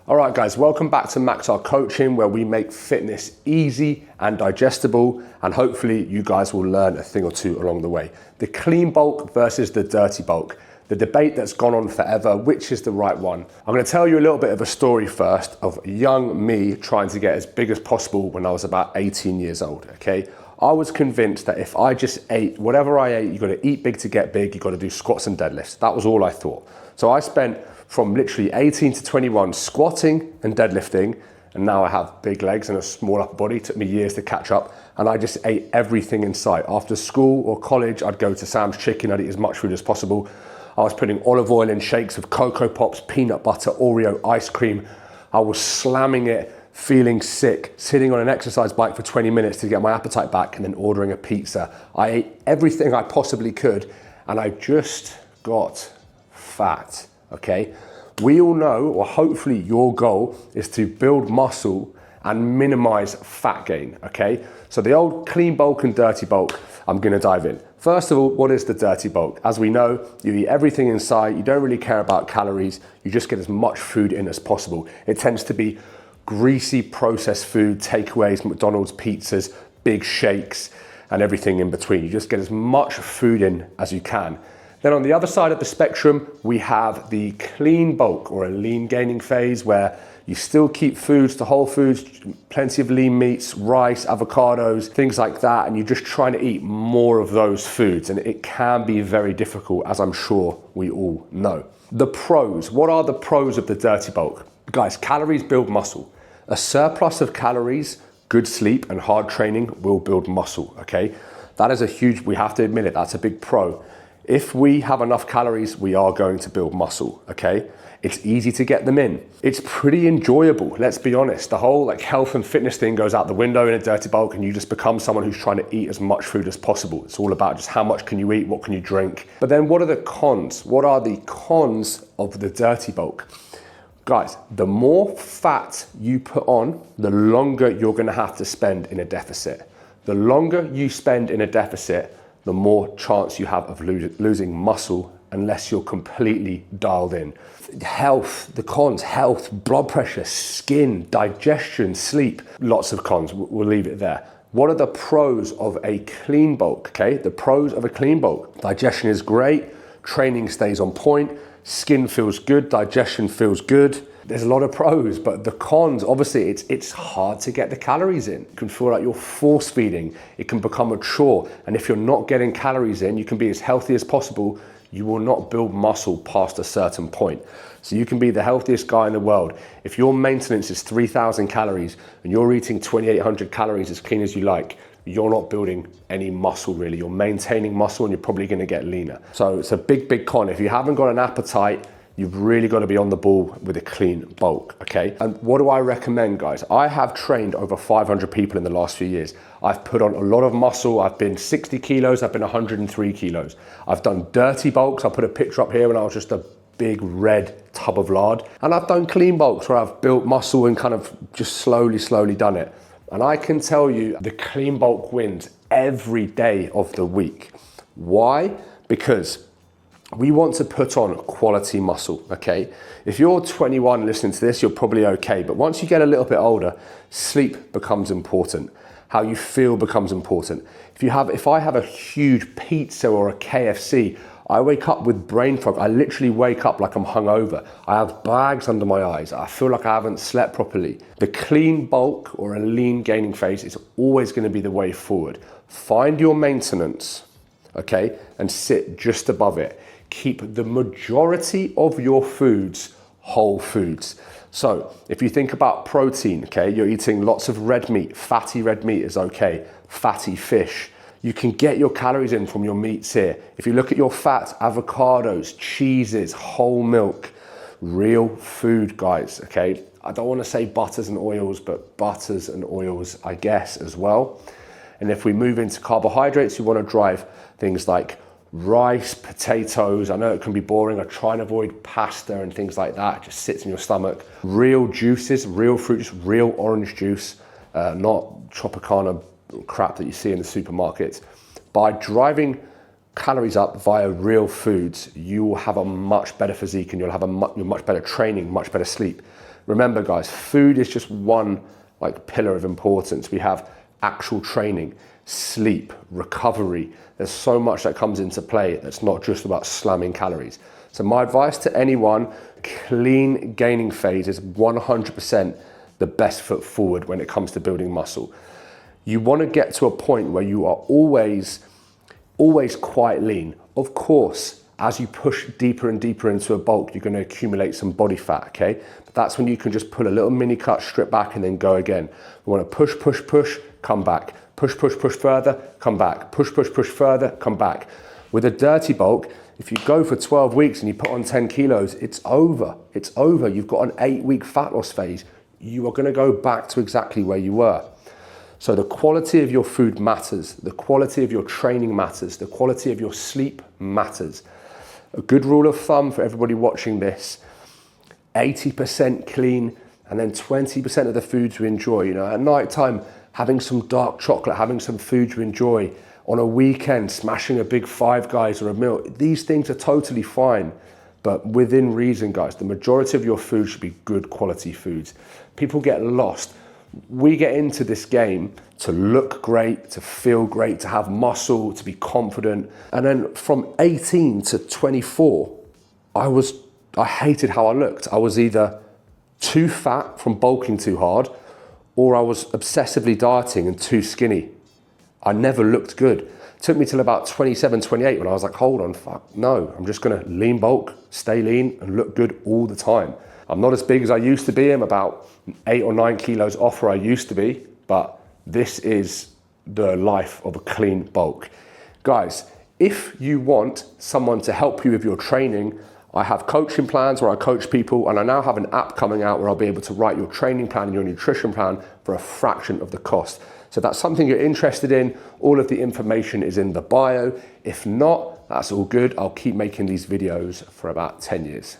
All right, guys, welcome back to Maxar Coaching, where we make fitness easy and digestible, and hopefully you guys will learn a thing or two along the way. The clean bulk versus the dirty bulk, the debate that's gone on forever, which is the right one? I'm gonna tell you a little bit of a story first of young me trying to get as big as possible when I was about 18 years old, okay? I was convinced that if I just ate whatever I ate, you gotta eat big to get big, you gotta do squats and deadlifts. That was all I thought. So I spent from literally 18 to 21 squatting and deadlifting, and now I have big legs and a small upper body. It took me years to catch up, and I just ate everything in sight. After school or college, I'd go to Sam's Chicken, I'd eat as much food as possible. I was putting olive oil in shakes of Cocoa Pops, peanut butter, Oreo, ice cream. I was slamming it, feeling sick, sitting on an exercise bike for 20 minutes to get my appetite back, and then ordering a pizza. I ate everything I possibly could, and I just got fat. Okay, we all know, or hopefully your goal is to build muscle and minimize fat gain, okay? So the old clean bulk and dirty bulk, I'm gonna dive in. First of all, what is the dirty bulk? As we know, you eat everything in sight, you don't really care about calories, you just get as much food in as possible. It tends to be greasy processed food, takeaways, McDonald's, pizzas, big shakes, and everything in between. You just get as much food in as you can. Then on the other side of the spectrum, we have the clean bulk or a lean gaining phase, where you still keep foods to whole foods, plenty of lean meats, rice, avocados, things like that, and you're just trying to eat more of those foods, and it can be very difficult, as I'm sure we all know. The pros, what are the pros of the dirty bulk? Guys, calories build muscle. A surplus of calories, good sleep, and hard training will build muscle, okay? That is a huge, we have to admit it, that's a big pro. If we have enough calories, we are going to build muscle, okay? It's easy to get them in. It's pretty enjoyable, let's be honest. The whole health and fitness thing goes out the window in a dirty bulk, and you just become someone who's trying to eat as much food as possible. It's all about just how much can you eat, what can you drink. But then what are the cons? What are the cons of the dirty bulk? Guys, the more fat you put on, the longer you're gonna have to spend in a deficit. The longer you spend in a deficit, the more chance you have of losing muscle unless you're completely dialed in. Health, the cons, health, blood pressure, skin, digestion, sleep, lots of cons, we'll leave it there. What are the pros of a clean bulk, okay? The pros of a clean bulk: digestion is great, training stays on point, skin feels good, digestion feels good. There's a lot of pros, but the cons, obviously, it's hard to get the calories in. You can feel like you're force feeding. It can become a chore. And if you're not getting calories in, you can be as healthy as possible. You will not build muscle past a certain point. So you can be the healthiest guy in the world. If your maintenance is 3,000 calories and you're eating 2,800 calories as clean as you like, you're not building any muscle really. You're maintaining muscle, and you're probably gonna get leaner. So it's a big, big con. If you haven't got an appetite, you've really got to be on the ball with a clean bulk, okay? And what do I recommend, guys? I have trained over 500 people in the last few years. I've put on a lot of muscle. I've been 60 kilos, I've been 103 kilos. I've done dirty bulks. I'll put a picture up here when I was just a big red tub of lard. And I've done clean bulks where I've built muscle and kind of just slowly done it. And I can tell you the clean bulk wins every day of the week. Why? Because we want to put on quality muscle, okay? If you're 21 listening to this, you're probably okay. But once you get a little bit older, sleep becomes important. How you feel becomes important. If I have a huge pizza or a KFC, I wake up with brain fog. I literally wake up like I'm hungover. I have bags under my eyes. I feel like I haven't slept properly. The clean bulk or a lean gaining phase is always gonna be the way forward. Find your maintenance, okay, and sit just above it. Keep the majority of your foods whole foods. So if you think about protein, okay, you're eating lots of red meat. Fatty red meat is okay. Fatty fish. You can get your calories in from your meats here. If you look at your fats, avocados, cheeses, whole milk, real food, guys, okay? I don't want to say butters and oils, but butters and oils, I guess, as well. And if we move into carbohydrates, you want to drive things like rice, potatoes. I know it can be boring. I try and avoid pasta and things like that. It just sits in your stomach. Real juices, real fruit juice, real orange juice, not Tropicana crap that you see in the supermarkets. By driving calories up via real foods, you will have a much better physique, and you'll have much better training, much better sleep. Remember guys, food is just one like pillar of importance. We have actual training, sleep, recovery. There's so much that comes into play that's not just about slamming calories. So my advice to anyone, clean gaining phase is 100% the best foot forward when it comes to building muscle. You want to get to a point where you are always quite lean. Of course, as you push deeper and deeper into a bulk, you're going to accumulate some body fat, okay? But that's when you can just pull a little mini cut, strip back, and then go again. You want to push, push, push, come back. Push, push, push further, come back. Push, push, push further, come back. With a dirty bulk, if you go for 12 weeks and you put on 10 kilos, it's over. It's over. You've got an 8-week fat loss phase. You are going to go back to exactly where you were. So the quality of your food matters. The quality of your training matters. The quality of your sleep matters. A good rule of thumb for everybody watching this, 80% clean and then 20% of the foods you enjoy. You know, at night time, having some dark chocolate, having some food you enjoy. On a weekend, smashing a big Five Guys or a meal. These things are totally fine, but within reason, guys. The majority of your food should be good quality foods. People get lost. We get into this game to look great, to feel great, to have muscle, to be confident. And then from 18 to 24, I hated how I looked. I was either too fat from bulking too hard, or I was obsessively dieting and too skinny. I never looked good. It took me till about 27, 28 when I was like, hold on, fuck, no, I'm just gonna lean bulk, stay lean and look good all the time. I'm not as big as I used to be. I'm about 8 or 9 kilos off where I used to be, but this is the life of a clean bulk. Guys, if you want someone to help you with your training, I have coaching plans where I coach people, and I now have an app coming out where I'll be able to write your training plan and your nutrition plan for a fraction of the cost. So if that's something you're interested in, all of the information is in the bio. If not, that's all good. I'll keep making these videos for about 10 years.